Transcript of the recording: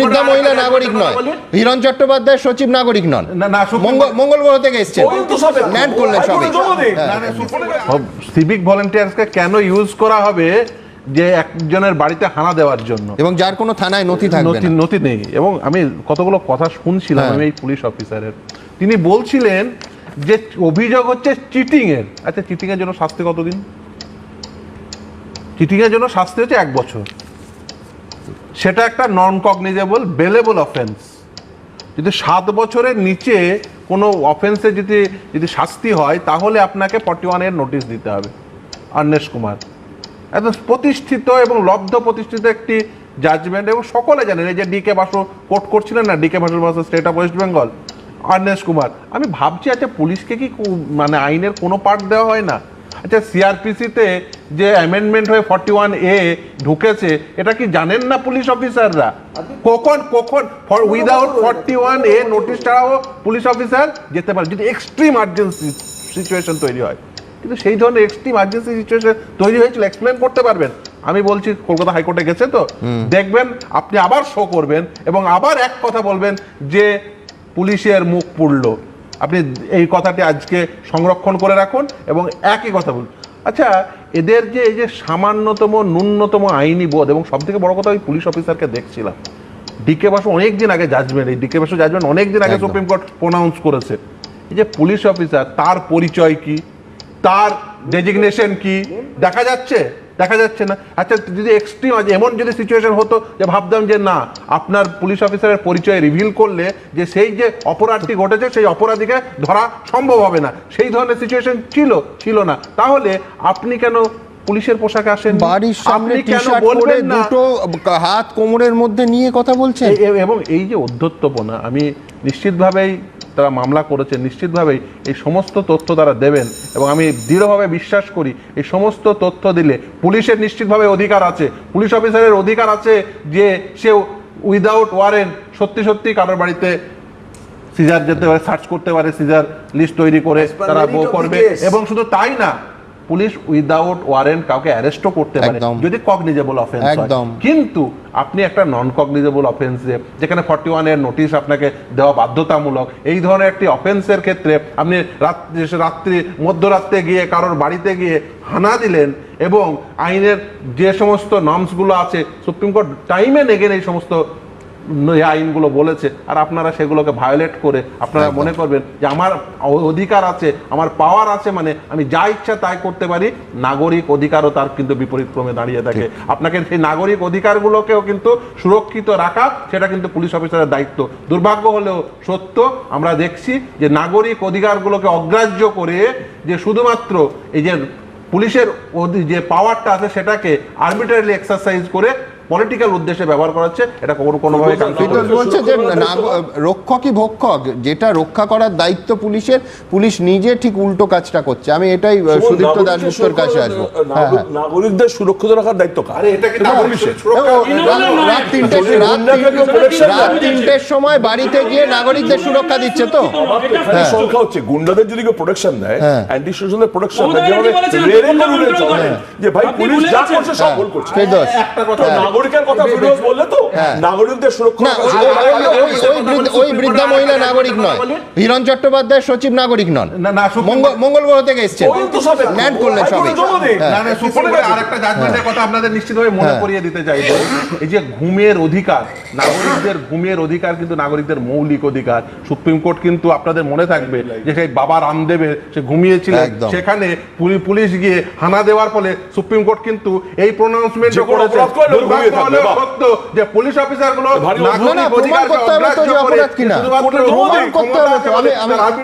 বৃদ্ধা মহিলা নাগরিক নয়, হিরণ চট্টোপাধ্যায় সচিব নাগরিক নন, মঙ্গল গ্রহ থেকে এসেছেন, ল্যান্ড করলেন সবই। সিভিক ভলেন্টিয়ার্সকে কেন ইউজ করা হবে যে একজনের বাড়িতে হানা দেওয়ার জন্য, এবং যার কোনো থানায় নথি থাকবে না, নথি নেই। এবং আমি কতগুলো কথা শুনছিলাম আমি এই পুলিশ অফিসারের, তিনি বলছিলেন যে অভিযোগ হচ্ছে চিটিং এর। আচ্ছা, চিটিং এর জন্য শাস্তি কতদিন? চিটিং এর জন্য শাস্তি হচ্ছে 1 বছর। সেটা একটা নন কগনিজেবল বেলেবল অফেন্স। যদি 7 বছরের নিচে কোনো অফেন্সে যদি শাস্তি হয় তাহলে আপনাকে 41 এর নোটিশ দিতে হবে। অর্ণেশ কুমার একদম প্রতিষ্ঠিত এবং লব্ধ প্রতিষ্ঠিত একটি জাজমেন্ট, এবং সকলে জানেন। এই যে ডিকে বাসু কোর্ট করছিলেন না, DK Basu versus state of West Bengal, Arnesh Kumar. আমি ভাবছি, আচ্ছা পুলিশকে কি মানে আইনের কোনো পার্ট দেওয়া হয় না? আচ্ছা, সিআরপিসিতে যে অ্যামেন্ডমেন্ট হয়ে 41A ঢুকেছে, এটা কি জানেন না পুলিশ অফিসাররা? কখন উইদাউট 41A নোটিশ ছাড়াও পুলিশ অফিসার যেতে পারে যদি এক্সট্রিম আর্জেন্সি সিচুয়েশন তৈরি হয়। কিন্তু সেই ধরনের এক্সট্রিম আর্জেন্সি সিচুয়েশন তৈরি হয়েছিল, এক্সপ্লেন করতে পারবেন? আমি বলছি, কলকাতা হাইকোর্টে গেছে তো, দেখবেন আপনি আবার শো করবেন এবং আবার এক কথা বলবেন যে পুলিশের মুখ পুড়লো। আপনি এই কথাটি আজকে সংরক্ষণ করে রাখুন এবং একই কথা বলুন। আচ্ছা, এদের যে এই যে সামান্যতম ন্যূনতম আইনি বোধ, এবং সব থেকে বড় কথা, ওই পুলিশ অফিসারকে দেখছিলাম, ডিকে বাসু অনেকদিন আগে জাজমেন্ট, এই ডিকে বাসু জাজমেন্ট অনেকদিন আগে সুপ্রিম কোর্ট প্রোনাউন্স করেছে। এই যে পুলিশ অফিসার, তার পরিচয় কি, তার ডেজিগনেশন কি দেখা যাচ্ছে? দেখা যাচ্ছে না। আচ্ছা, যদি এক্সট্রিম এমন যদি সিচুয়েশন হতো যে ভাবতাম যে না, আপনার পুলিশ অফিসারের পরিচয় রিভিল করলে যে সেই যে অপরাধটি ঘটেছে সেই অপরাধীকে ধরা সম্ভব হবে না, সেই ধরনের সিচুয়েশন ছিল না, তাহলে আপনি কেন পুলিশের পোশাকে আসেন? বাড়ির সামনে টি-শার্ট পরে দুটো হাত কোমরের মধ্যে নিয়ে কথা বলছেন। এবং এই যে অধ্যত্বপনা, আমি নিশ্চিতভাবেই তারা মামলা করেছে, নিশ্চিতভাবেই এই সমস্ত তথ্য তারা দেবেন, এবং আমি দৃঢ়ভাবে বিশ্বাস করি এই সমস্ত তথ্য দিলে পুলিশের নিশ্চিতভাবে অধিকার আছে, পুলিশ অফিসারের অধিকার আছে যে সে উইদাউট ওয়ারেন্ট সত্যি সত্যি কারোর বাড়িতে সিজার যেতে পারে, সার্চ করতে পারে, সিজার লিস্ট তৈরি করে তারা বো করবে। এবং শুধু তাই না, পুলিশ উইদাউট ওয়ারেন্ট কাউকে অ্যারেস্টও করতে পারে যদি কগনিজেবল অফেন্স হয়। কিন্তু আপনি একটা নন কগনিজেবল অফেন্সে, যেখানে 41 এর নোটিশ আপনাকে দেওয়া বাধ্যতামূলক, এই ধরনের একটি অফেন্সের ক্ষেত্রে আপনি রাত্রি মধ্যরাত্রে গিয়ে কারোর বাড়িতে গিয়ে হানা দিলেন, এবং আইনের যে সমস্ত নর্মসগুলো আছে supreme court time and again এই সমস্ত আইনগুলো বলেছে, আর আপনারা সেগুলোকে ভায়োলেট করে আপনারা মনে করবেন যে আমার অধিকার আছে, আমার পাওয়ার আছে, মানে আমি যা ইচ্ছা তাই করতে পারি। নাগরিক অধিকারও তার কিন্তু বিপরীত ক্রমে দাঁড়িয়ে থাকে। আপনাকে সেই নাগরিক অধিকারগুলোকেও কিন্তু সুরক্ষিত রাখা, সেটা কিন্তু পুলিশ অফিসারের দায়িত্ব। দুর্ভাগ্য হলেও সত্য, আমরা দেখছি যে নাগরিক অধিকারগুলোকে অগ্রাহ্য করে যে শুধুমাত্র এই যে পুলিশের যে পাওয়ারটা আছে সেটাকে আর্বিট্রারিলি এক্সারসাইজ করে পলিটিক্যাল উদ্দেশ্যে ব্যবহার করাচ্ছে। এটা কোনোভাবে বলছে যে রক্ষকই ভক্ষক, যেটা রক্ষা করার দায়িত্ব পুলিশের, পুলিশ নিজে ঠিক উল্টো কাজটা করছে। আমি এটাই সুদীপ্ত দাশগুপ্তর কাছে আসবো। নাগরিকদের সুরক্ষিত রাখার দায়িত্ব কার? রাত 3টের সময় বাড়িতে গিয়ে নাগরিকদের সুরক্ষা দিচ্ছে তো। সংখ্যা হচ্ছে গুন্ডাদের যদি কেউ প্রোটেকশন দেয়, অ্যান্টি সোশ্যালের প্রোটেকশন দেয়, যে ভাই পুলিশ যা করছে সব ভুল করছে। একটা কথা, নাগরিকের কথা ফিরোজ বললে তো, নাগরিকদের সুরক্ষা, ওই বৃদ্ধা মহিলা নাগরিক নয়, হিরণ চট্টোপাধ্যায় সচিব নাগরিক নন, মঙ্গল গ্রহ থেকে এসেছেন, ল্যান্ড করলেন সবই। আরেকটা জাজমেন্টের কথা আপনাদের নিশ্চিতভাবে মনে করিয়ে দিতে চাইবো, এই যে ঘুমের অধিকার, নাগরিকদের ঘুমের অধিকার কিন্তু নাগরিকদের মৌলিক অধিকার। সুপ্রিম কোর্ট কিন্তু আপনাদের মনে থাকবে যে সেই বাবা রামদেবের সে ঘুমিয়েছিলেন, সেখানে পুলিশ গিয়ে হানা দেওয়ার ফলে সুপ্রিম কোর্ট কিন্তু এই প্রোনাউন্সমেন্ট করেছে। সত্য যে পুলিশ অফিসার গুলো নাগরিক অধিকারকে অগ্রাহ্য করে শুধুমাত্র